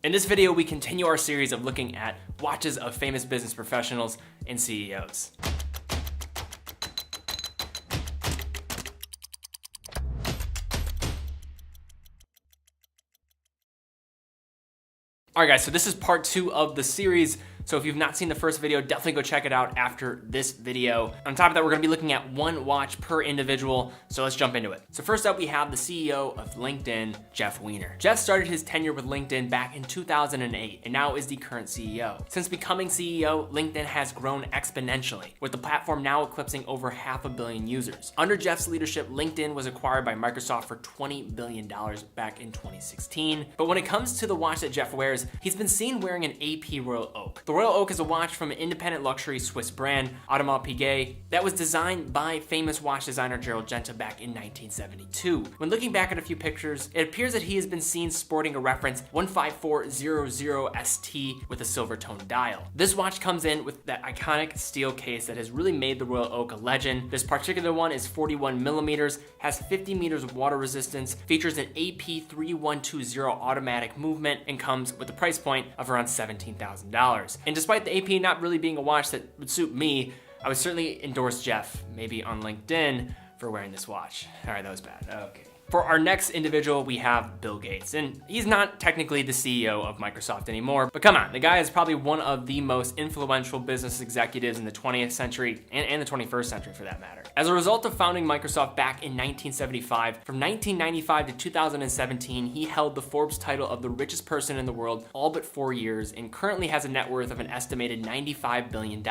In this video, we continue our series of looking at watches of famous business professionals and CEOs. All right, guys, so this is part 2 of the series. So if you've not seen the first video, definitely go check it out after this video. On top of that, we're gonna be looking at one watch per individual. So let's jump into it. So first up, we have the CEO of LinkedIn, Jeff Weiner. Jeff started his tenure with LinkedIn back in 2008 and now is the current CEO. Since becoming CEO, LinkedIn has grown exponentially, with the platform now eclipsing over 500 million users. Under Jeff's leadership, LinkedIn was acquired by Microsoft for $20 billion back in 2016. But when it comes to the watch that Jeff wears, he's been seen wearing an AP Royal Oak. The Royal Oak is a watch from an independent luxury Swiss brand, Audemars Piguet, that was designed by famous watch designer Gerald Genta back in 1972. When looking back at a few pictures, it appears that he has been seen sporting a reference 15400ST with a silver tone dial. This watch comes in with that iconic steel case that has really made the Royal Oak a legend. This particular one is 41 millimeters, has 50 meters of water resistance, features an AP 3120 automatic movement, and comes with a price point of around $17,000. And despite the AP not really being a watch that would suit me, I would certainly endorse Jeff, maybe on LinkedIn, for wearing this watch. All right, that was bad, okay. For our next individual, we have Bill Gates, and he's not technically the CEO of Microsoft anymore, but come on, the guy is probably one of the most influential business executives in the 20th century and the 21st century for that matter. As a result of founding Microsoft back in 1975, from 1995 to 2017, he held the Forbes title of the richest person in the world all but 4 years and currently has a net worth of an estimated $95 billion.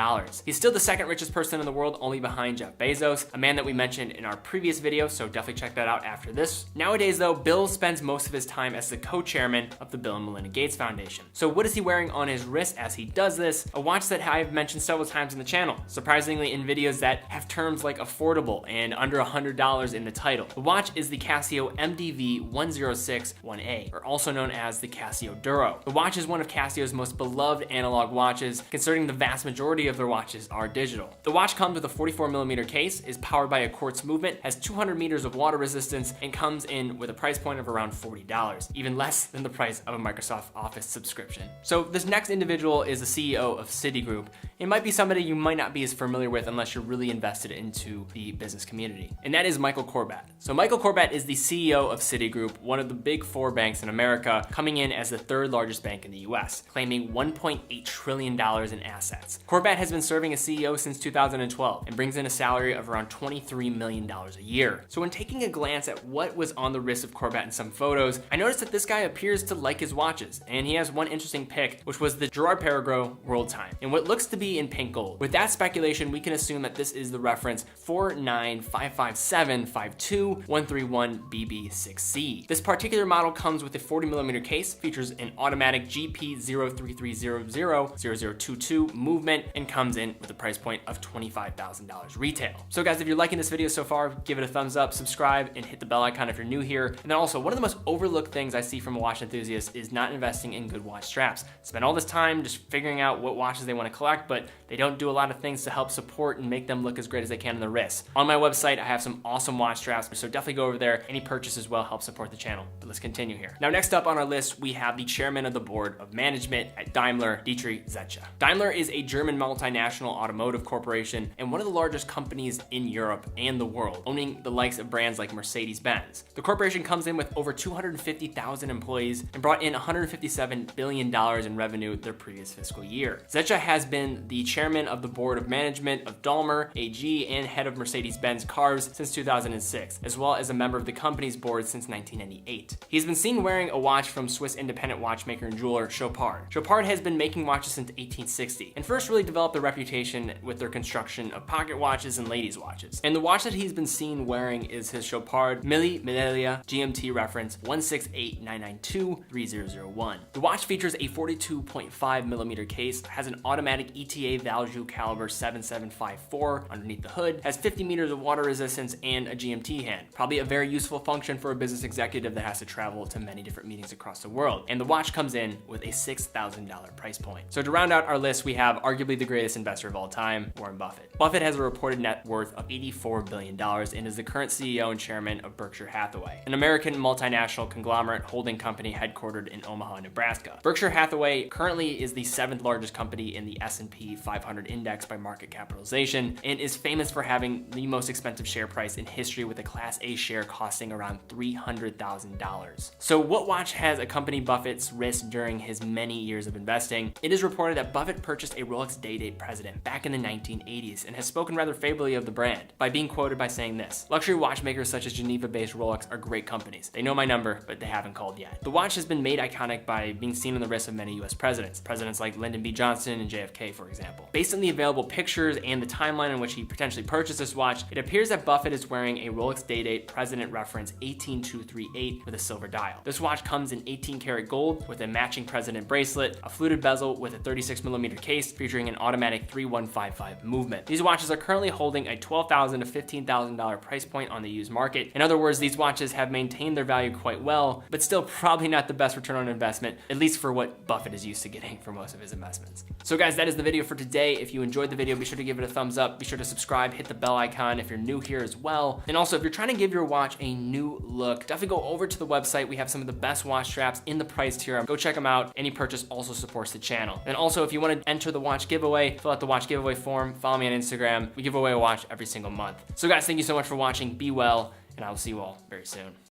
He's still the second richest person in the world, only behind Jeff Bezos, a man that we mentioned in our previous video, so definitely check that out after this. Nowadays though, Bill spends most of his time as the co-chairman of the Bill and Melinda Gates Foundation. So what is he wearing on his wrist as he does this? A watch that I've mentioned several times in the channel, surprisingly in videos that have terms like affordable and under $100 in the title. The watch is the Casio MDV 1061A, or also known as the Casio Duro. The watch is one of Casio's most beloved analog watches, considering the vast majority of their watches are digital. The watch comes with a 44mm case, is powered by a quartz movement, has 200 meters of water resistance, and comes in with a price point of around $40, even less than the price of a Microsoft Office subscription. So this next individual is the CEO of Citigroup. It might be somebody you might not be as familiar with unless you're really invested into the business community, and that is Michael Corbat. So Michael Corbat is the CEO of Citigroup, one of the big 4 banks in America, coming in as the 3rd largest bank in the US, claiming $1.8 trillion in assets. Corbat has been serving as CEO since 2012 and brings in a salary of around $23 million a year. So when taking a glance at what was on the wrist of Corbat in some photos, I noticed that this guy appears to like his watches, and he has one interesting pick, which was the Gerard Perregaux World Time, in what looks to be in pink gold. With that speculation, we can assume that this is the reference 49557521331BB6C. This particular model comes with a 40mm case, features an automatic GP03300022 movement, and comes in with a price point of $25,000 retail. So guys, if you're liking this video so far, give it a thumbs up, subscribe, and hit the bell icon if you're new here. And then also, one of the most overlooked things I see from a watch enthusiast is not investing in good watch straps. Spend all this time just figuring out what watches they want to collect, but they don't do a lot of things to help support and make them look as great as they can on the wrist. On my website, I have some awesome watch straps, so definitely go over there. Any purchase as well helps support the channel. But let's continue here. Now, next up on our list, we have the chairman of the board of management at Daimler, Dietrich Zetsche. Daimler is a German multinational automotive corporation and one of the largest companies in Europe and the world, owning the likes of brands like Mercedes-Benz. The corporation comes in with over 250,000 employees and brought in $157 billion in revenue their previous fiscal year. Zetsche has been the chairman of the board of management of Daimler AG and head of Mercedes-Benz cars since 2006, as well as a member of the company's board since 1998. He's been seen wearing a watch from Swiss independent watchmaker and jeweler Chopard. Chopard has been making watches since 1860 and first really developed a reputation with their construction of pocket watches and ladies' watches. And the watch that he's been seen wearing is his Chopard Mille Miglia GMT reference 1689923001. The watch features a 42.5mm case, has an automatic ETA value caliber 7754 underneath the hood, has 50 meters of water resistance, and a GMT hand. Probably a very useful function for a business executive that has to travel to many different meetings across the world. And the watch comes in with a $6,000 price point. So to round out our list, we have arguably the greatest investor of all time, Warren Buffett. Buffett has a reported net worth of $84 billion and is the current CEO and chairman of Berkshire Berkshire Hathaway, an American multinational conglomerate holding company headquartered in Omaha, Nebraska. Berkshire Hathaway currently is the 7th largest company in the S&P 500 index by market capitalization and is famous for having the most expensive share price in history, with a Class A share costing around $300,000. So what watch has accompanied Buffett's risk during his many years of investing? It is reported that Buffett purchased a Rolex Day-Date President back in the 1980s and has spoken rather favorably of the brand, by being quoted by saying this: "Luxury watchmakers such as Geneva-based Rolex are great companies. They know my number, but they haven't called yet." The watch has been made iconic by being seen on the wrists of many US presidents like Lyndon B. Johnson and JFK, for example. Based on the available pictures and the timeline in which he potentially purchased this watch, it appears that Buffett is wearing a Rolex Day-Date President reference 18238 with a silver dial. This watch comes in 18 karat gold with a matching President bracelet, a fluted bezel with a 36mm case featuring an automatic 3155 movement. These watches are currently holding a $12,000 to $15,000 price point on the used market. In other words, these watches have maintained their value quite well, but still probably not the best return on investment, at least for what Buffett is used to getting for most of his investments. So guys, that is the video for today. If you enjoyed the video, be sure to give it a thumbs up. Be sure to subscribe, hit the bell icon if you're new here as well. And also, if you're trying to give your watch a new look, definitely go over to the website. We have some of the best watch straps in the price tier. Go check them out. Any purchase also supports the channel. And also, if you want to enter the watch giveaway, fill out the watch giveaway form, follow me on Instagram. We give away a watch every single month. So guys, thank you so much for watching. Be well, and I will see you all very soon.